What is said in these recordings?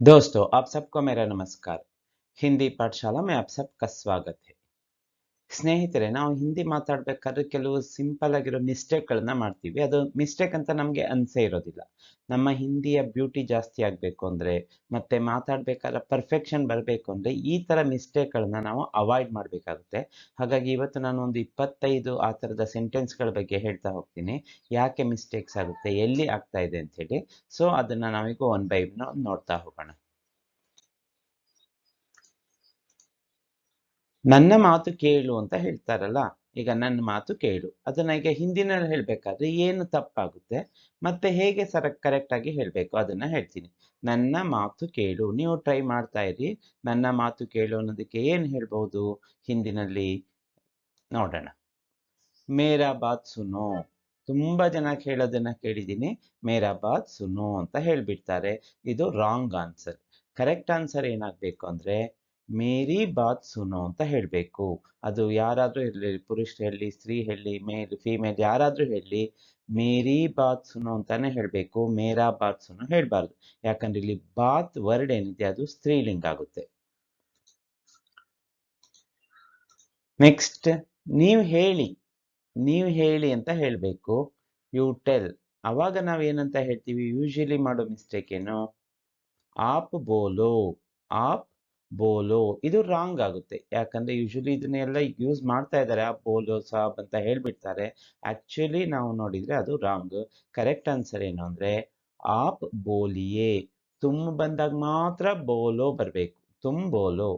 दोस्तों, आप सबको मेरा नमस्कार। ಹಿಂದಿ ಪಾಠಶಾಲಾ में आप सबका स्वागत है। ಸ್ನೇಹಿತರೆ, ನಾವು ಹಿಂದಿ ಮಾತಾಡ್ಬೇಕಾದ್ರೆ ಕೆಲವು ಸಿಂಪಲ್ ಆಗಿರೋ ಮಿಸ್ಟೇಕ್ಗಳನ್ನ ಮಾಡ್ತೀವಿ. ಅದು ಮಿಸ್ಟೇಕ್ ಅಂತ ನಮಗೆ ಅನ್ಸೇ ಇರೋದಿಲ್ಲ. ನಮ್ಮ ಹಿಂದಿಯ ಬ್ಯೂಟಿ ಜಾಸ್ತಿ ಆಗಬೇಕು ಅಂದ್ರೆ, ಮತ್ತೆ ಮಾತಾಡ್ಬೇಕಾದ್ರೆ ಪರ್ಫೆಕ್ಷನ್ ಬರಬೇಕು ಅಂದ್ರೆ, ಈ ತರ ಮಿಸ್ಟೇಕ್ಗಳನ್ನ ನಾವು ಅವಾಯ್ಡ್ ಮಾಡಬೇಕಾಗುತ್ತೆ. ಹಾಗಾಗಿ ಇವತ್ತು ನಾನು ಒಂದು 25 ಆ ಥರದ ಸೆಂಟೆನ್ಸ್ಗಳ ಬಗ್ಗೆ ಹೇಳ್ತಾ ಹೋಗ್ತೀನಿ. ಯಾಕೆ ಮಿಸ್ಟೇಕ್ಸ್ ಆಗುತ್ತೆ, ಎಲ್ಲಿ ಆಗ್ತಾ ಇದೆ ಅಂತ ಹೇಳಿ. ಸೊ ಅದನ್ನ ನಾವೀಗ ಒನ್ ಬೈ ಒನ್ ನೋಡ್ತಾ ಹೋಗೋಣ. ನನ್ನ ಮಾತು ಕೇಳು ಅಂತ ಹೇಳ್ತಾರಲ್ಲ, ಈಗ ನನ್ನ ಮಾತು ಕೇಳು ಅದನ್ನ ಈಗ ಹಿಂದಿನಲ್ಲಿ ಹೇಳ್ಬೇಕಾದ್ರೆ ಏನು ತಪ್ಪಾಗುತ್ತೆ ಮತ್ತೆ ಹೇಗೆ ಕರೆಕ್ಟ್ ಆಗಿ ಹೇಳ್ಬೇಕು ಅದನ್ನ ಹೇಳ್ತೀನಿ. ನನ್ನ ಮಾತು ಕೇಳು, ನೀವು ಟ್ರೈ ಮಾಡ್ತಾ ಇರಿ. ನನ್ನ ಮಾತು ಕೇಳು ಅನ್ನೋದಕ್ಕೆ ಏನ್ ಹೇಳ್ಬಹುದು ಹಿಂದಿನಲ್ಲಿ ನೋಡೋಣ. ಮೇರಾ ಬಾತ್ ಸುನೋ. ತುಂಬಾ ಜನ ಹೇಳೋದನ್ನ ಕೇಳಿದ್ದೀನಿ. ಮೇರಾ ಬಾತ್ ಸುನೋ ಅಂತ ಹೇಳ್ಬಿಡ್ತಾರೆ. ಇದು ರಾಂಗ್ ಆನ್ಸರ್. ಕರೆಕ್ಟ್ ಆನ್ಸರ್ ಏನಾಗ್ಬೇಕು ಅಂದ್ರೆ ಮೇರಿ ಬಾತ್ ಸುನೋ ಅಂತ ಹೇಳ್ಬೇಕು. ಅದು ಯಾರಾದ್ರೂ ಇರಲಿ, ಪುರುಷ ಹೇಳಿ, ಸ್ತ್ರೀ ಹೇಳಿ, ಮೇಲ್ ಫಿಮೇಲ್ ಯಾರಾದ್ರೂ ಹೇಳಿ, ಮೇರಿ ಬಾತ್ ಸುನೋ ಅಂತಾನೆ ಹೇಳ್ಬೇಕು. ಮೇರಾ ಬಾತ್ ಸುನೋ ಹೇಳ್ಬಾರ್ದು. ಯಾಕಂದ್ರೆ ಇಲ್ಲಿ ಬಾತ್ ವರ್ಡ್ ಏನಿದೆ ಅದು ಸ್ತ್ರೀಲಿಂಗ ಆಗುತ್ತೆ. ನೆಕ್ಸ್ಟ್, ನೀವು ಹೇಳಿ. ನೀವು ಹೇಳಿ ಅಂತ ಹೇಳ್ಬೇಕು. You tell. ಅವಾಗ ನಾವ್ ಏನಂತ ಹೇಳ್ತೀವಿ, ಯೂಶಲಿ ಮಾಡೋ ಮಿಸ್ಟೇಕ್ ಏನು, ಆಪ್ ಬೋಲೋ. ಆಪ್ ಬೋಲೋ ಇದು ರಾಂಗ್ ಆಗುತ್ತೆ. ಯಾಕಂದ್ರೆ ಯೂಶಲಿ ಇದನ್ನೆಲ್ಲ ಯೂಸ್ ಮಾಡ್ತಾ ಇದ್ದಾರೆ, ಆಪ್ ಬೋಲೋ ಸಾಬ್ ಅಂತ ಹೇಳ್ಬಿಡ್ತಾರೆ. ಆಕ್ಚುಲಿ ನಾವು ನೋಡಿದ್ರೆ ಅದು ರಾಂಗ್. ಕರೆಕ್ಟ್ ಆನ್ಸರ್ ಏನು ಅಂದ್ರೆ ಆಪ್ ಬೋಲಿಯೇ. ತುಮ್ ಬಂದಾಗ ಮಾತ್ರ ಬೋಲೋ ಬರ್ಬೇಕು. ತುಮ್ ಬೋಲೋ.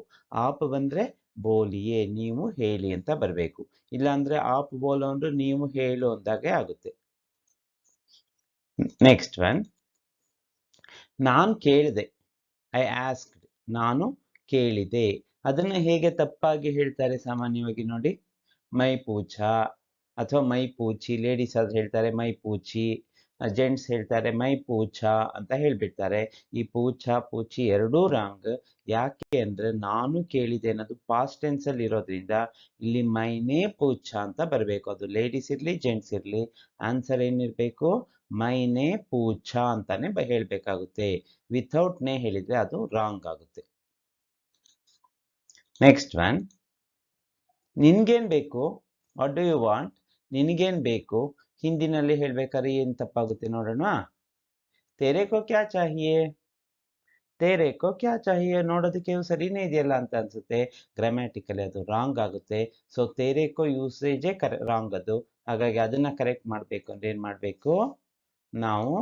ಆಪ್ ಬಂದ್ರೆ ಬೋಲಿಯೇ, ನೀವು ಹೇಳಿ ಅಂತ ಬರ್ಬೇಕು. ಇಲ್ಲಾಂದ್ರೆ ಆಪ್ ಬೋಲೋ ಅಂದ್ರೆ ನೀವು ಹೇಳು ಅಂದಾಗೆ ಆಗುತ್ತೆ. ನೆಕ್ಸ್ಟ್ ಒನ್, ನಾನ್ ಕೇಳಿದೆ. I asked. ನಾನು ಕೇಳಿದೆ. ಅದನ್ನ ಹೇಗೆ ತಪ್ಪಾಗಿ ಹೇಳ್ತಾರೆ ಸಾಮಾನ್ಯವಾಗಿ ನೋಡಿ, ಮೈ ಪೂಛ ಅಥವಾ ಮೈ ಪೂಚಿ. ಲೇಡೀಸ್ ಆದ್ರೆ ಹೇಳ್ತಾರೆ ಮೈ ಪೂಚಿ, ಜೆಂಟ್ಸ್ ಹೇಳ್ತಾರೆ ಮೈ ಪೂಛ ಅಂತ ಹೇಳ್ಬಿಡ್ತಾರೆ. ಈ ಪೂಛ ಪೂಚಿ ಎರಡೂ ರಾಂಗ್. ಯಾಕೆ ಅಂದ್ರೆ ನಾನು ಕೇಳಿದೆ ಅನ್ನೋದು ಪಾಸ್ಟ್ ಟೆನ್ಸ್ ಅಲ್ಲಿ ಇರೋದ್ರಿಂದ ಇಲ್ಲಿ ಮೈನೇ ಪೂಛ ಅಂತ ಬರಬೇಕು. ಅದು ಲೇಡೀಸ್ ಇರ್ಲಿ ಜೆಂಟ್ಸ್ ಇರ್ಲಿ, ಆನ್ಸರ್ ಏನಿರ್ಬೇಕು, ಮೈನೇ ಪೂಛ ಅಂತಾನೆ ಹೇಳ್ಬೇಕಾಗುತ್ತೆ. ವಿಥೌಟ್ ನೇ ಹೇಳಿದ್ರೆ ಅದು ರಾಂಗ್ ಆಗುತ್ತೆ. ನೆಕ್ಸ್ಟ್ ಒನ್, ನಿನ್ಗೇನ್ ಬೇಕು, ವಾಟ್ ಡು ಯು ವಾಂಟ್. ನಿನಗೇನ್ ಬೇಕು ಹಿಂದಿನಲ್ಲಿ ಹೇಳ್ಬೇಕಾದ್ರೆ ಏನ್ ತಪ್ಪಾಗುತ್ತೆ ನೋಡೋಣ. ತೇರೆ ಕೋ ಕ್ಯಾ ಚಾಹಿಯೇ. ತೇರೆ ಕೋ ಕ್ಯಾ ಚಾಹಿಯೇ ನೋಡೋದಕ್ಕೆ ಸರಿನೇ ಇದೆಯಲ್ಲ ಅಂತ ಅನ್ಸುತ್ತೆ. ಗ್ರಾಮ್ಯಾಟಿಕಲಿ ಅದು ರಾಂಗ್ ಆಗುತ್ತೆ. ಸೊ ತೇರೆ ಕೋ ಯೂಸೇಜೇ ರಾಂಗ್ ಅದು. ಹಾಗಾಗಿ ಅದನ್ನ ಕರೆಕ್ಟ್ ಮಾಡ್ಬೇಕು ಅಂದ್ರೆ ಏನ್ ಮಾಡ್ಬೇಕು ನಾವು,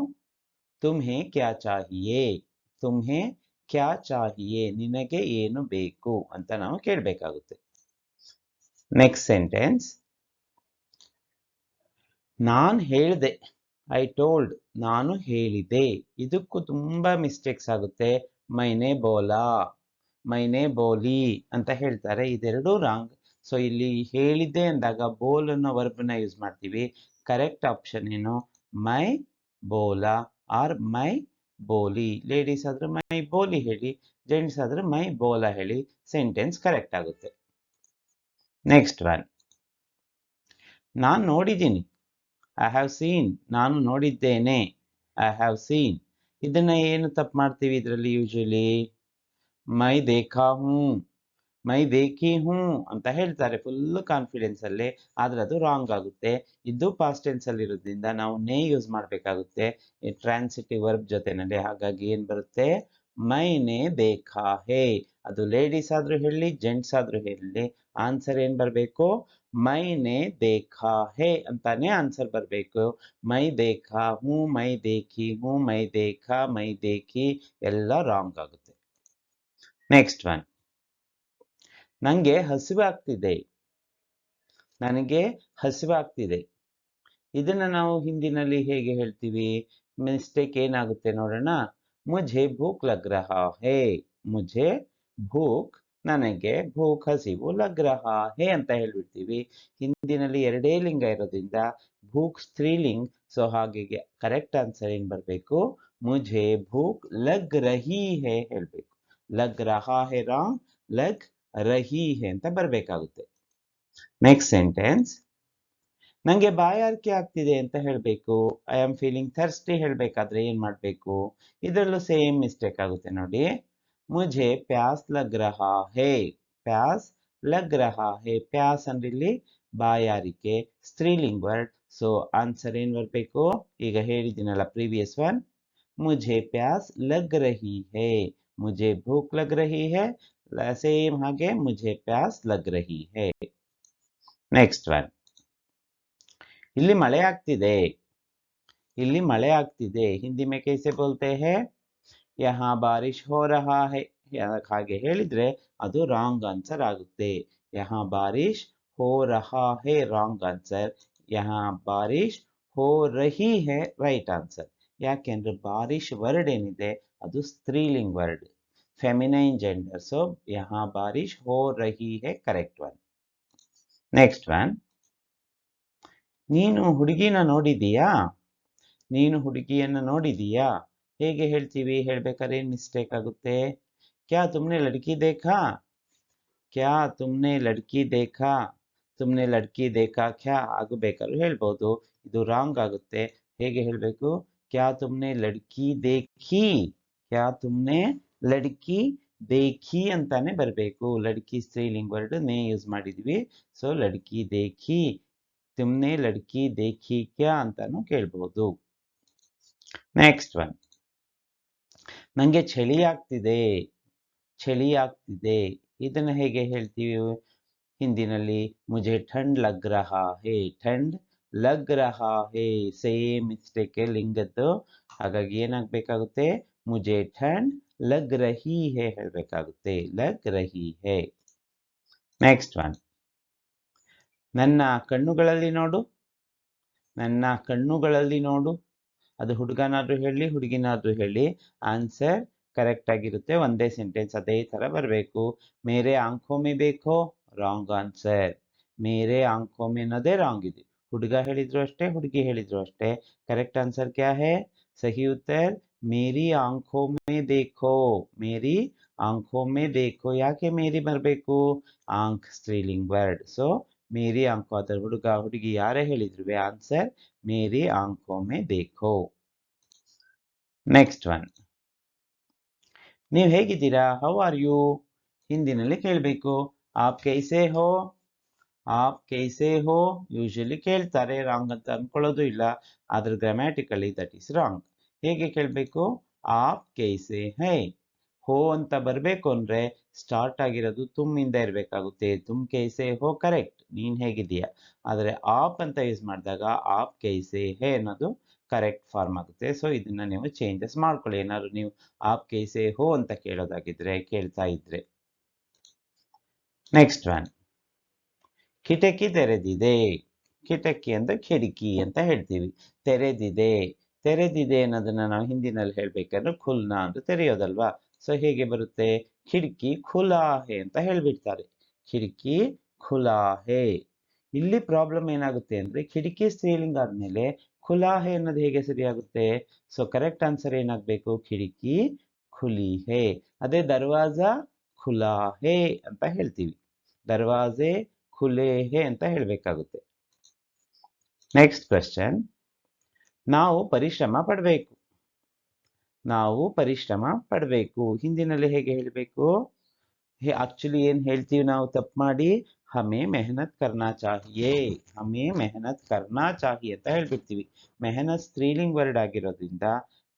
ತುಮ್ಹೆ ಕ್ಯಾ ಚಾಹಿಯೇ. ತುಮ್ಹೆ ಕ್ಯಾ ಚಾಹಿಯೇ, ನಿನಗೆ ಏನು ಬೇಕು ಅಂತ ನಾವು ಕೇಳಬೇಕಾಗುತ್ತೆ. ನೆಕ್ಸ್ಟ್ ಸೆಂಟೆನ್ಸ್, ನಾನ್ ಹೇಳ್ದೆ. I told. ನಾನು ಹೇಳಿದೆ. ಇದಕ್ಕೂ ತುಂಬಾ ಮಿಸ್ಟೇಕ್ಸ್ ಆಗುತ್ತೆ. ಮೈನೆ ಬೋಲಾ, ಮೈನೆ ಬೋಲಿ ಅಂತ ಹೇಳ್ತಾರೆ. ಇದೆರಡೂ ರಾಂಗ್. ಸೊ ಇಲ್ಲಿ ಹೇಳಿದ್ದೆ ಅಂದಾಗ ಬೋಲ್ ಅನ್ನೋ ವರ್ಬ್ನ ಯೂಸ್ ಮಾಡ್ತೀವಿ. ಕರೆಕ್ಟ್ ಆಪ್ಷನ್ ಏನು, ಮೈ ಬೋಲಾ ಆರ್ ಮೈ ಬೋಲಿ. ಲೇಡೀಸ್ ಆದ್ರೆ ಮೈ ಬೋಲಿ ಹೇಳಿ, ಜೆಂಟ್ಸ್ ಆದ್ರೆ ಮೈ ಬೋಲಾ ಹೇಳಿ. ಸೆಂಟೆನ್ಸ್ ಕರೆಕ್ಟ್ ಆಗುತ್ತೆ. ನೆಕ್ಸ್ಟ್ ಒನ್, ನಾನ್ ನೋಡಿದ್ದೀನಿ. I have seen. ನಾನು ನೋಡಿದ್ದೇನೆ. I have seen. ಇದನ್ನ ಏನು ತಪ್ಪು ಮಾಡ್ತೀವಿ ಇದರಲ್ಲಿ ಯೂಶಲಿ, ಮೈ ದೇಖಾ ಹೂ, ಮೈ ದೇಖಿ ಹೂ ಅಂತ ಹೇಳ್ತಾರೆ ಫುಲ್ ಕಾನ್ಫಿಡೆನ್ಸ್ ಅಲ್ಲಿ. ಆದ್ರೆ ಅದು ರಾಂಗ್ ಆಗುತ್ತೆ. ಇದು ಪಾಸ್ಟ್ ಟೆನ್ಸ್ ಅಲ್ಲಿ ಇರೋದ್ರಿಂದ ನಾವು ನೇ ಯೂಸ್ ಮಾಡ್ಬೇಕಾಗುತ್ತೆ ಟ್ರಾನ್ಸಿಟಿವ್ ವರ್ಬ್ ಜೊತೆನಲ್ಲಿ. ಹಾಗಾಗಿ ಏನ್ ಬರುತ್ತೆ, ಮೈನೆ ದೇಖಾ ಹೇ. ಅದು ಲೇಡೀಸ್ ಆದ್ರೂ ಹೇಳಿ ಜೆಂಟ್ಸ್ ಆದ್ರೂ ಹೇಳಿ, ಆನ್ಸರ್ ಏನ್ ಬರ್ಬೇಕು, ಮೈನೆ ದೇಖಾ ಹೇ ಅಂತಾನೆ ಆನ್ಸರ್ ಬರ್ಬೇಕು. ಮೈ ದೇಖಾ ಹೂ, ಮೈ ದೇಖಿ ಹೂ, ಮೈ ದೇಖಾ, ಮೈ ದೇಖಿ ಎಲ್ಲ ರಾಂಗ್ ಆಗುತ್ತೆ. ನೆಕ್ಸ್ಟ್ ಒನ್, ನಂಗೆ ಹಸಿವಾಗ್ತಿದೆ. ನನಗೆ ಹಸಿವಾಗ್ತಿದೆ. ಇದನ್ನ ನಾವು ಹಿಂದಿನಲ್ಲಿ ಹೇಗೆ ಹೇಳ್ತೀವಿ, ಮಿಸ್ಟೇಕ್ ಏನಾಗುತ್ತೆ ನೋಡೋಣ. ಮುझे ಭೂಕ್ ಲಗ್ ರಹಾ ಹೇ. ಮುझे ಭೂಕ್, ನನಗೆ ಭೂಕ್ ಹಸಿವು, ಲಗ್ ರಹಾ ಹೇ ಅಂತ ಹೇಳ್ಬಿಡ್ತೀವಿ. ಹಿಂದಿನಲ್ಲಿ ಎರಡೇ ಲಿಂಗ ಇರೋದ್ರಿಂದ ಭೂಕ್ ಸ್ತ್ರೀಲಿಂಗ್. ಸೊ ಹಾಗೆ ಕರೆಕ್ಟ್ ಆನ್ಸರ್ ಏನ್ ಬರ್ಬೇಕು, ಮುझे ಭೂಕ್ ಲಗ್ ರಹಿ ಹೇ ಹೇಳ್ಬೇಕು. ಲಗ್ ರಹಾ ಹೇ ರಾಂಗ್, ಲಗ್ ರಹಿ ಹೇ ಅಂತ ಬರ್ಬೇಕಾಗುತ್ತೆ. ನೆಕ್ಸ್ಟ್ ಸೆಂಟೆನ್ಸ್, ನಂಗೆ ಬಾಯಾರಿಕೆ ಆಗ್ತಿದೆ ಅಂತ ಹೇಳಬೇಕು. ಐ ಆಮ್ ಫೀಲಿಂಗ್ ಥರ್ಸ್ಟಿ ಹೇಳಬೇಕಾದ್ರೆ ಏನು ಮಾಡಬೇಕು? ಇದರಲ್ಲೂ ಸೇಮ್ ಮಿಸ್ಟೇಕ್ ಆಗುತ್ತೆ ನೋಡಿ. ಮುझे ಪ್ಯಾಸ್ ಲಗ್ ರಹಾ ಹೇ, ಪ್ಯಾಸ್ ಲಗ್ ರಹಾ ಹೇ. ಪ್ಯಾಸ್ ಅಂದ್ರೆ ಇಲ್ಲಿ ಬಾಯಾರಿಕೆ, ಸ್ತ್ರೀಲಿಂಗ್ ವರ್ಡ್. ಸೊ ಆನ್ಸರ್ ಏನು ಬರಬೇಕು? ಈಗ ಹೇಳಿದ್ದೀನಲ್ಲ ಪ್ರೀವಿಯಸ್ ಒನ್, मुझे प्यास लग रही है, मुझे भूख लग रही है. सेम ಹಾಗೆ मुझे प्यास लग रही है. ನೆಕ್ಸ್ಟ್ ಒನ್, ಇಲ್ಲಿ ಮಳೆ ಆಗ್ತಿದೆ, ಇಲ್ಲಿ ಮಳೆ ಆಗ್ತಿದೆ. ಹಿಂದಿ में कैसे बोलते हैं? यहाँ बारिश हो रहा है. ಹಾಗೆ ಹೇಳಿದ್ರೆ ಅದು ರಾಂಗ್ ಆನ್ಸರ್ ಆಗುತ್ತೆ. यहाँ बारिश हो रहा है ರಾಂಗ್ ಆನ್ಸರ್. यहाँ बारिश हो रही है ರೈಟ್ ಆನ್ಸರ್. ಯಾಕೆಂದ್ರೆ ಬಾರಿಶ್ ವರ್ಡ್ ಏನಿದೆ ಅದು ಸ್ತ್ರೀಲಿಂಗ್ ವರ್ಡ್, ಫೆಮಿನೈನ್ ಜೆಂಡರ್. ಸೊ यहाँ बारिश हो रही है ಕರೆಕ್ಟ್ ಒನ್. ನೆಕ್ಸ್ಟ್ ಒನ್, ನೀನು ಹುಡುಗಿನ ನೋಡಿದೀಯಾ? ನೀನು ಹುಡುಗಿಯನ್ನ ನೋಡಿದೀಯಾ? ಹೇಗೆ ಹೇಳ್ತೀವಿ? ಹೇಳ್ಬೇಕಾದ್ರೆ ಏನು ಮಿಸ್ಟೇಕ್ ಆಗುತ್ತೆ? क्या तुमने लड़की देखा? क्या तुमने लड़की देखा? तुमने लड़की देखा क्या ಆಗಬೇಕಾದ್ರೂ ಹೇಳ್ಬೋದು. ಇದು ರಾಂಗ್ ಆಗುತ್ತೆ. ಹೇಗೆ ಹೇಳಬೇಕು? क्या तुमने लड़की देखी? क्या तुमने लड़की देखी ಅಂತಾನೆ ಬರಬೇಕು. ಲಡ್ಕಿ ಸ್ತ್ರೀಲಿಂಗ್ ವರ್ಡ್ ನೇ ಯೂಸ್ ಮಾಡಿದ್ವಿ. ಸೊ ಲಡ್ಕಿ देखी, तुमने लड़की देखी क्या ಅಂತಾನು ಕೇಳಬಹುದು. ನೆಕ್ಸ್ಟ್ ಒನ್, ನಂಗೆ ಚಳಿ ಆಗ್ತಿದೆ, ಚಳಿ ಆಗ್ತಿದೆ. ಇದನ್ನ ಹೇಗೆ ಹೇಳ್ತೀವಿ ಹಿಂದಿನಲ್ಲಿ? ಮುझे ठंड लग रहा है, ठंड लग रहा है. ಸೇಮ್ ಮಿಸ್ಟೇಕ್ ಲಿಂಗದ್ದು. ಹಾಗಾಗಿ ಏನಾಗಬೇಕಾಗುತ್ತೆ? मुझे ठंड लग रही है ಹೇಳಬೇಕಾಗುತ್ತೆ. लग रही है. ನೆಕ್ಸ್ಟ್ ಒನ್, ನನ್ನ ಕಣ್ಣುಗಳಲ್ಲಿ ನೋಡು, ನನ್ನ ಕಣ್ಣುಗಳಲ್ಲಿ ನೋಡು. ಅದು ಹುಡುಗನಾದ್ರೂ ಹೇಳಿ ಹುಡುಗಿನಾದ್ರೂ ಹೇಳಿ ಆನ್ಸರ್ ಕರೆಕ್ಟ್ ಆಗಿರುತ್ತೆ. ಒಂದೇ ಸೆಂಟೆನ್ಸ್ ಅದೇ ತರ ಬರಬೇಕು. ಮೇರೆ ಆಂಖೋ ಮೇ ಬೇಕೋ ರಾಂಗ್ ಆನ್ಸರ್. ಮೇರೆ ಆಂಖೋ ಮೇ ಅನ್ನೋದೇ ರಾಂಗ್ ಇದೆ. ಹುಡುಗ ಹೇಳಿದ್ರು ಅಷ್ಟೇ, ಹುಡುಗಿ ಹೇಳಿದ್ರು ಅಷ್ಟೇ. ಕರೆಕ್ಟ್ ಆನ್ಸರ್ ಕ್ಯಾ ಹೇ? ಸಹಿ ಉತ್ತರ ಮೇರಿ ಆಂಖೋ ಮೇ ದೇಖೋ. ಮೇರಿ ಆಂಖೋ ಮೇ ದೇಖೋ. ಯಾಕೆ ಮೇರಿ ಬರಬೇಕು? ಆಂಖ್ ಸ್ತ್ರೀಲಿಂಗ್ ವರ್ಡ್. ಸೊ ಮೇರಿ ಆಂಖೋ ಅದರ ಹುಡುಗ ಹುಡುಗಿ ಯಾರೇ ಹೇಳಿದ್ರು ಆನ್ಸರ್ ಮೇರಿ ಆಂಖೋ ಮೇ ದೇಖೋ. ನೆಕ್ಸ್ಟ್ ಒನ್, ನೀವು ಹೇಗಿದ್ದೀರಾ? How are you? ಹಿಂದಿನಲ್ಲಿ ಕೇಳಬೇಕು. ಆಪ್ ಕೈಸೆ ಹೋ? ಆಪ್ ಕೈಸೆ ಹೋ ಯೂಶಲಿ ಕೇಳ್ತಾರೆ, ರಾಂಗ್ ಅಂತ ಅನ್ಕೊಳ್ಳೋದು ಇಲ್ಲ. ಆದ್ರೆ ಗ್ರಾಮ್ಯಾಟಿಕಲಿ ದಟ್ ಈಸ್ ರಾಂಗ್. ಹೇಗೆ ಕೇಳಬೇಕು? ಆಪ್ ಕೈಸೆ ಹೈ. ಹೋ ಅಂತ ಬರಬೇಕು ಅಂದ್ರೆ ಸ್ಟಾರ್ಟ್ ಆಗಿರೋದು ತುಮ್ಮಿಂದ ಇರಬೇಕಾಗುತ್ತೆ. ತುಮ್ ಕೈಸೆ ಹೋ ಕರೆಕ್ಟ್, ನೀನ್ ಹೇಗಿದೀಯಾ. ಆದರೆ ಆಪ್ ಅಂತ ಯೂಸ್ ಮಾಡಿದಾಗ ಆಪ್ ಕೈಸೆ ಹೇ ಅನ್ನೋದು ಕರೆಕ್ಟ್ ಫಾರ್ಮ್ ಆಗುತ್ತೆ. ಸೊ ಇದನ್ನ ನೀವು ಚೇಂಜಸ್ ಮಾಡ್ಕೊಳ್ಳಿ. ಏನಾದ್ರು ನೀವು ಆಪ್ ಕೈಸೆ ಹೋ ಅಂತ ಕೇಳೋದಾಗಿದ್ರೆ, ಕೇಳ್ತಾ ಇದ್ರೆ. ನೆಕ್ಸ್ಟ್ ಒನ್, ಕಿಟಕಿ ತೆರೆದಿದೆ. ಕಿಟಕಿ ಅಂದ್ರೆ ಕಿಟಕಿ ಅಂತ ಹೇಳ್ತೀವಿ. ತೆರೆದಿದೆ, ತೆರೆದಿದೆ ಅನ್ನೋದನ್ನ ನಾವು ಹಿಂದಿನಲ್ಲಿ ಹೇಳ್ಬೇಕಾದ್ರೆ ಖುಲ್ನಾ ಅಂತ ತೆರೆಯೋದಲ್ವಾ. ಸೊ ಹೇಗೆ ಬರುತ್ತೆ? ಖಿಡ್ಕಿ ಖುಲಾ ಹೇ ಅಂತ ಹೇಳ್ಬಿಡ್ತಾರೆ. ಖಿಡ್ಕಿ ಖುಲಾ ಹೇ. ಇಲ್ಲಿ ಪ್ರಾಬ್ಲಮ್ ಏನಾಗುತ್ತೆ ಅಂದ್ರೆ ಕಿಟಕಿ ಸ್ತ್ರೀಲಿಂಗ್ ಆದ್ಮೇಲೆ ಖುಲಾ ಹೇ ಅನ್ನೋದು ಹೇಗೆ ಸರಿಯಾಗುತ್ತೆ? ಸೊ ಕರೆಕ್ಟ್ ಆನ್ಸರ್ ಏನಾಗಬೇಕು? ಖಿಡ್ಕಿ ಖುಲಿ ಹೇ. ಅದೇ ದರ್ವಾಜಾ ಖುಲಾ ಹೇ ಅಂತ ಹೇಳ್ತೀವಿ. ದರ್ವಾಜೆ ಖುಲೆ ಹೇ ಅಂತ ಹೇಳಬೇಕಾಗುತ್ತೆ. ನೆಕ್ಸ್ಟ್ ಕ್ವೆಶ್ಚನ್, ನಾವು ಪರಿಶ್ರಮ ಪಡಬೇಕು. ನಾವು ಪರಿಶ್ರಮ ಪಡಬೇಕು ಹಿಂದಿನಲ್ಲಿ ಹೇಗೆ ಹೇಳಬೇಕು? ಆಕ್ಚುಲಿ ಏನ್ ಹೇಳ್ತೀವಿ ನಾವು ತಪ್ಪು ಮಾಡಿ? ಹಮೇ ಮೆಹನತ್ ಕರ್ನಾ ಚಾಹಿಯೇ, ಹಮೇ ಮೆಹನತ್ ಕರ್ನಾ ಚಾಹಿಯೇ ಅಂತ ಹೇಳ್ಬಿಡ್ತೀವಿ. ಮೆಹನತ್ ಸ್ತ್ರೀಲಿಂಗ್ ವರ್ಡ್ ಆಗಿರೋದ್ರಿಂದ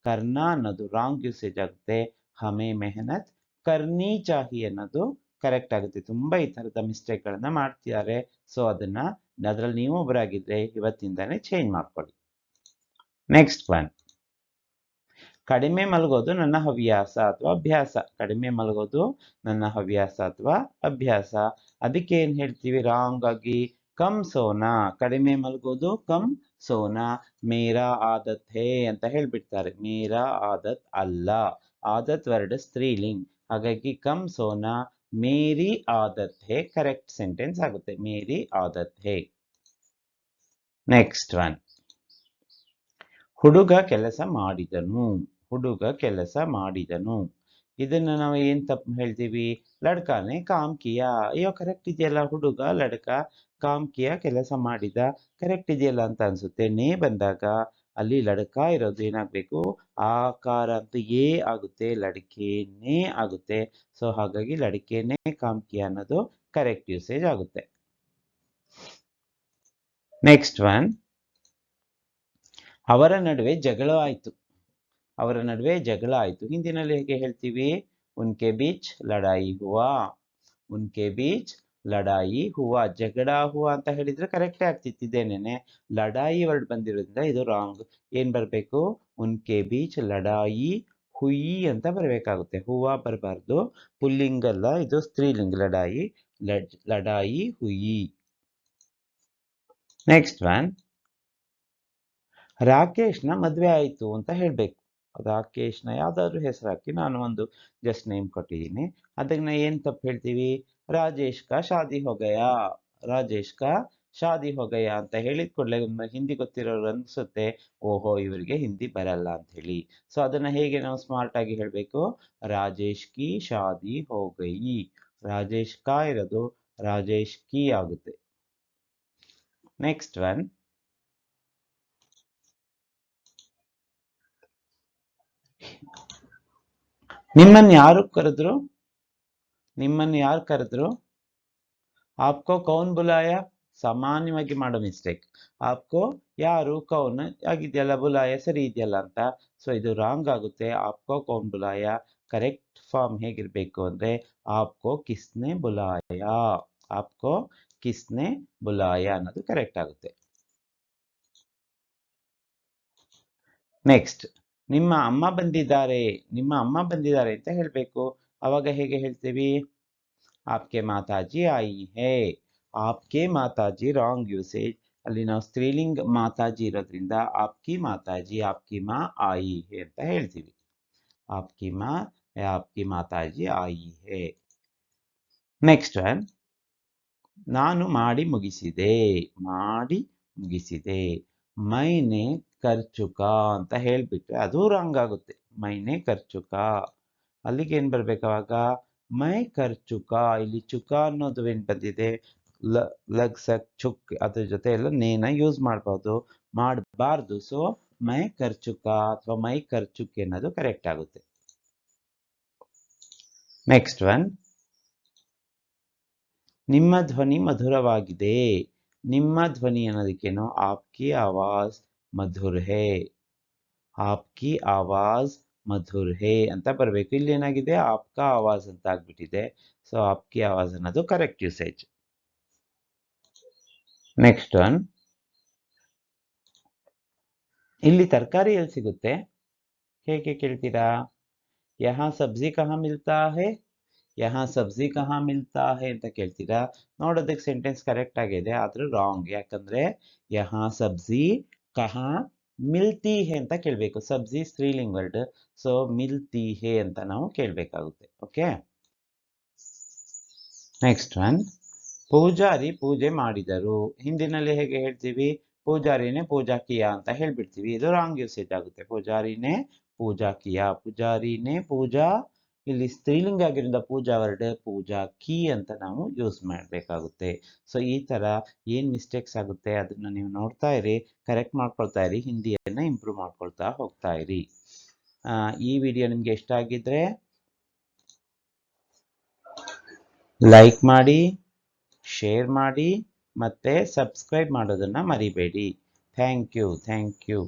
ಕರ್ನಾ ಅನ್ನೋದು ರಾಂಗ್ ಯೂಸೇಜ್ ಆಗುತ್ತೆ. ಹಮೇ ಮೆಹನತ್ ಕರ್ನಿ ಚಾಹಿಯೇ ಅನ್ನೋದು ಕರೆಕ್ಟ್ ಆಗುತ್ತೆ. ತುಂಬಾ ಈ ತರದ ಮಿಸ್ಟೇಕ್ಗಳನ್ನ ಮಾಡ್ತಿದ್ದಾರೆ. ಸೊ ಅದನ್ನ ಅದ್ರಲ್ಲಿ ನೀವು ಒಬ್ಬರಾಗಿದ್ರೆ ಇವತ್ತಿಂದಾನೇ ಚೇಂಜ್ ಮಾಡ್ಕೊಳ್ಳಿ. ನೆಕ್ಸ್ಟ್ ಒನ್, ಕಡಿಮೆ ಮಲಗೋದು ನನ್ನ ಹವ್ಯಾಸ ಅಥವಾ ಅಭ್ಯಾಸ. ಕಡಿಮೆ ಮಲಗೋದು ನನ್ನ ಹವ್ಯಾಸ ಅಥವಾ ಅಭ್ಯಾಸ. ಅದಕ್ಕೆ ಏನ್ ಹೇಳ್ತೀವಿ ರಾಂಗ್ ಆಗಿ? ಕಮ್ ಸೋನಾ. ಕಡಿಮೆ ಮಲಗೋದು ಕಮ್ ಸೋನಾ. ಮೇರಾ ಆದತ್ ಹೇ ಅಂತ ಹೇಳ್ಬಿಡ್ತಾರೆ. ಮೇರಾ ಆದತ್ ಅಲ್ಲ. ಆದತ್ ವರ್ಡ್ ಸ್ತ್ರೀಲಿಂಗ್. ಹಾಗಾಗಿ ಕಮ್ ಸೋನಾ ಮೇರಿ ಆದತ್ ಹೇ ಕರೆಕ್ಟ್ ಸೆಂಟೆನ್ಸ್ ಆಗುತ್ತೆ. ಮೇರಿ ಆದತ್ ಹೇ. ನೆಕ್ಸ್ಟ್ ಒನ್, ಹುಡುಗ ಕೆಲಸ ಮಾಡಿದನು. ಹುಡುಗ ಕೆಲಸ ಮಾಡಿದನು. ಇದನ್ನ ನಾವು ಏನ್ ತಪ್ಪು ಹೇಳ್ತೀವಿ? ಲಡ್ಕಾನೆ ಕಾಮ್ ಕಿಯಾ. ಅಯ್ಯೋ ಕರೆಕ್ಟ್ ಇದೆಯಲ್ಲ, ಹುಡುಗ ಲಡ್ಕ ಕಾಮ್ ಕಿಯಾ, ಕೆಲಸ ಮಾಡಿದ, ಕರೆಕ್ಟ್ ಇದೆಯಲ್ಲ ಅಂತ ಅನ್ಸುತ್ತೆ. ನೇ ಬಂದಾಗ ಅಲ್ಲಿ ಲಡ್ಕ ಇರೋದು ಏನಾಗಬೇಕು? ಆಕಾರ ಅಂತ ಏ ಆಗುತ್ತೆ, ಲಡ್ಕೆನೇ ಆಗುತ್ತೆ. ಸೊ ಹಾಗಾಗಿ ಲಡ್ಕೆನೇ ಕಾಮ್ ಕಿಯಾ ಅನ್ನೋದು ಕರೆಕ್ಟ್ ಯೂಸೇಜ್ ಆಗುತ್ತೆ. ನೆಕ್ಸ್ಟ್ ಒನ್, ಅವರ ನಡುವೆ ಜಗಳ ಆಯ್ತು. ಅವರ ನಡುವೆ ಜಗಳ ಆಯ್ತು. ಹಿಂದಿನಲ್ಲಿ ಹೇಗೆ ಹೇಳ್ತೀವಿ? ಉನ್ಕೆ ಬೀಚ್ ಲಡಾಯಿ ಹುವಾ. ಉನ್ಕೆ ಬೀಚ್ ಲಡಾಯಿ ಹುವಾ. ಜಗಳ ಹುವಾ ಅಂತ ಹೇಳಿದ್ರೆ ಕರೆಕ್ಟೇ ಆಗ್ತಿದ್ದೇನೆ. ಲಡಾಯಿ ವರ್ಡ್ ಬಂದಿರೋದ್ರಿಂದ ಇದು ರಾಂಗ್. ಏನ್ ಬರ್ಬೇಕು? ಉನ್ಕೆ ಬೀಚ್ ಲಡಾಯಿ ಹುಯಿ ಅಂತ ಬರಬೇಕಾಗುತ್ತೆ. ಹೂವಾ ಬರಬಾರ್ದು. ಪುಲ್ಲಿಂಗ್ ಅಲ್ಲ, ಇದು ಸ್ತ್ರೀಲಿಂಗ್. ಲಡಾಯಿ ಲಡಾಯಿ ಹುಯಿ. ನೆಕ್ಸ್ಟ್ ಒನ್, ರಾಕೇಶ್ನ ಮದುವೆ ಆಯಿತು ಅಂತ ಹೇಳಬೇಕು. ರಾಕೇಶ್ನ ಯಾವ್ದಾದ್ರು ಹೆಸರು ಹಾಕಿ, ನಾನು ಒಂದು ಜಸ್ಟ್ ನೇಮ್ ಕೊಟ್ಟಿದ್ದೀನಿ. ಅದನ್ನ ಏನು ತಪ್ಪು ಹೇಳ್ತೀವಿ? ರಾಜೇಶ್ ಕಾ ಶಾದಿ ಹೋ ಗಯಾ. ರಾಜೇಶ್ ಕಾ ಶಾದಿ ಹೋ ಗಯಾ ಅಂತ ಹೇಳಿದ ಕೂಡಲೇ ಹಿಂದಿ ಗೊತ್ತಿರೋರು ಅನ್ಸುತ್ತೆ, ಓಹೋ ಇವರಿಗೆ ಹಿಂದಿ ಬರಲ್ಲ ಅಂತ ಹೇಳಿ. ಸೊ ಅದನ್ನ ಹೇಗೆ ನಾವು ಸ್ಮಾರ್ಟ್ ಆಗಿ ಹೇಳಬೇಕು? ರಾಜೇಶ್ ಕಿ ಶಾದಿ ಹೋ ಗಯಿ. ರಾಜೇಶ್ ಕಾ ಇರೋದು ರಾಜೇಶ್ ಕಿ ಆಗುತ್ತೆ. ನೆಕ್ಸ್ಟ್ ಒನ್, ನಿಮ್ಮನ್ನು ಯಾರು ಕರೆದ್ರು? ನಿಮ್ಮನ್ನು ಯಾರು ಕರೆದ್ರು? ಆಪ್ಕೋ ಕೌನ್ ಬುಲಾಯ? ಸಾಮಾನ್ಯವಾಗಿ ಮಾಡೋ ಮಿಸ್ಟೇಕ್. ಆಪ್ಕೋ ಯಾರು ಕೌನ್ ಆಗಿದೆಯಲ್ಲ, ಬುಲಾಯ ಸರಿ ಇದೆಯಲ್ಲ ಅಂತ. ಸೊ ಇದು ರಾಂಗ್ ಆಗುತ್ತೆ. ಆಪ್ಕೋ ಕೌನ್ ಬುಲಾಯ. ಕರೆಕ್ಟ್ ಫಾರ್ಮ್ ಹೇಗಿರ್ಬೇಕು ಅಂದ್ರೆ ಆಪ್ಕೋ ಕಿಸ್ನೆ ಬುಲಾಯ. ಆಪ್ಕೋ ಕಿಸ್ನೆ ಬುಲಾಯ ಅನ್ನೋದು ಕರೆಕ್ಟ್ ಆಗುತ್ತೆ. ನೆಕ್ಸ್ಟ್, ನಿಮ್ಮ ಅಮ್ಮ ಬಂದಿದ್ದಾರೆ. ನಿಮ್ಮ ಅಮ್ಮ ಬಂದಿದ್ದಾರೆ ಅಂತ ಹೇಳಬೇಕು. ಅವಾಗ ಹೇಗೆ ಹೇಳ್ತೀವಿ? ಆಪ್ಕೆ ಮಾತಾಜಿ ಆಯಿ ಹೇ. ಆಪ್ಕೆ ಮಾತಾಜಿ ರಾಂಗ್ ಯೂಸೇಜ್. ಅಲ್ಲಿ ನಾವು ಸ್ತ್ರೀಲಿಂಗ್ ಮಾತಾಜಿ ಇರೋದ್ರಿಂದ ಆಪ್ಕಿ ಮಾತಾಜಿ, ಆಪ್ಕಿ ಮಾ ಆಯಿ ಹೇ ಅಂತ ಹೇಳ್ತೀವಿ. ಆಪ್ಕಿ ಮಾ, ಆಪ್ಕಿ ಮಾತಾಜಿ ಆಯಿ ಹೇ. ನೆಕ್ಸ್ಟ್ ಒನ್, ನಾನು ಮಾಡಿ ಮುಗಿಸಿದೆ. ಮಾಡಿ ಮುಗಿಸಿದೆ. ಮೈನೆ ಖರ್ಚುಕಾ ಅಂತ ಹೇಳ್ಬಿಟ್ರೆ ಅದು ರಾಂಗ್ ಆಗುತ್ತೆ. ಮೈನೆ ಖರ್ಚುಕಾ. ಅಲ್ಲಿಗೆ ಏನ್ ಬರ್ಬೇಕು ಅವಾಗ? ಮೈ ಖರ್ಚುಕಾ. ಇಲ್ಲಿ ಚುಕ ಅನ್ನೋದು ಏನ್ ಬಂದಿದೆ? ಲಗ್ ಸಕ್ ಚುಕ್ ಅದ್ರ ಜೊತೆ ಎಲ್ಲ ನೇನ ಯೂಸ್ ಮಾಡಬಾರ್ದು. ಸೊ ಮೈ ಖರ್ಚುಕಾ ಅಥವಾ ಮೈ ಖರ್ಚುಕ್ ಅನ್ನೋದು ಕರೆಕ್ಟ್ ಆಗುತ್ತೆ. ನೆಕ್ಸ್ಟ್ ಒನ್, ನಿಮ್ಮ ಧ್ವನಿ ಮಧುರವಾಗಿದೆ. ನಿಮ್ಮ ಧ್ವನಿ ಅನ್ನೋದಕ್ಕೇನು? ಆಪ್ಕಿ ಆವಾಜ್ ಮಧುರ್ ಹೇ. ಆಪ್ಕಿ ಆವಾಜ್ ಮಧುರ್ ಹೇ ಅಂತ ಬರಬೇಕು. ಇಲ್ಲಿ ಏನಾಗಿದೆ? ಆಪ್ಕಾ ಆವಾಜ್ ಅಂತ ಆಗ್ಬಿಟ್ಟಿದೆ. ಸೊ ಆಪ್ಕಿ ಆವಾಜ್ ಅನ್ನೋದು ಕರೆಕ್ಟ್ ಯೂಸೇಜ್. ನೆಕ್ಸ್ಟ್ ಒನ್, ಇಲ್ಲಿ ತರಕಾರಿ ಎಲ್ಲಿ ಸಿಗುತ್ತೆ? ಹೇಗೆ ಕೇಳ್ತೀರಾ? ಯಹಾ ಸಬ್ಜಿ ಕಹಾ ಮಿಲ್ತಾ ಹೇ. ಯಹಾ ಸಬ್ಜಿ ಕಹಾ ಮಿಲ್ತಾ ಹೇ ಅಂತ ಕೇಳ್ತೀರಾ. ನೋಡೋದಕ್ಕೆ ಸೆಂಟೆನ್ಸ್ ಕರೆಕ್ಟ್ ಆಗಿದೆ, ಆದ್ರೂ ರಾಂಗ್. ಯಾಕಂದ್ರೆ ಯಹಾ ಸಬ್ಜಿ ಕಹಾ ಮಿಲ್ತಿ ಹೇ ಅಂತ ಕೇಳಬೇಕು. ಸಬ್ಜಿ ಸ್ತ್ರೀಲಿಂಗ್ ವರ್ಡ್. ಸೊ ಮಿಲ್ತಿ ಹೇ ಅಂತ ನಾವು ಕೇಳಬೇಕಾಗುತ್ತೆ. ಓಕೆ. ನೆಕ್ಸ್ಟ್ ಒನ್, ಪೂಜಾರಿ ಪೂಜೆ ಮಾಡಿದರು. ಹಿಂದಿನಲ್ಲಿ ಹೇಗೆ ಹೇಳ್ತೀವಿ? ಪೂಜಾರಿನೇ ಪೂಜಾ ಕಿಯಾ ಅಂತ ಹೇಳ್ಬಿಡ್ತೀವಿ. ಇದು ರಾಂಗ್ ಯೂಸೇಜ್ ಆಗುತ್ತೆ. ಪೂಜಾರಿನೇ ಪೂಜಾ ಕಿಯಾ. ಪೂಜಾರಿನೇ ಪೂಜಾ, ಇಲ್ಲಿ ಸ್ತ್ರೀಲಿಂಗ ಆಗಿರೋದ್ರಿಂದ ಪೂಜಾ ವರ್ಡ್ ಪೂಜಾ ಕಿ ಅಂತ ನಾವು ಯೂಸ್ ಮಾಡಬೇಕಾಗುತ್ತೆ. ಸೊ ಈ ತರ ಏನ್ ಮಿಸ್ಟೇಕ್ಸ್ ಆಗುತ್ತೆ ಅದನ್ನ ನೀವು ನೋಡ್ತಾ ಇರಿ, ಕರೆಕ್ಟ್ ಮಾಡ್ಕೊಳ್ತಾ ಇರಿ, ಹಿಂದಿಯನ್ನ ಇಂಪ್ರೂವ್ ಮಾಡ್ಕೊಳ್ತಾ ಹೋಗ್ತಾ ಇರಿ. ಈ ವಿಡಿಯೋ ನಿಮ್ಗೆ ಇಷ್ಟ ಆಗಿದ್ರೆ ಲೈಕ್ ಮಾಡಿ, ಶೇರ್ ಮಾಡಿ, ಮತ್ತೆ ಸಬ್ಸ್ಕ್ರೈಬ್ ಮಾಡೋದನ್ನ ಮರಿಬೇಡಿ. Thank you.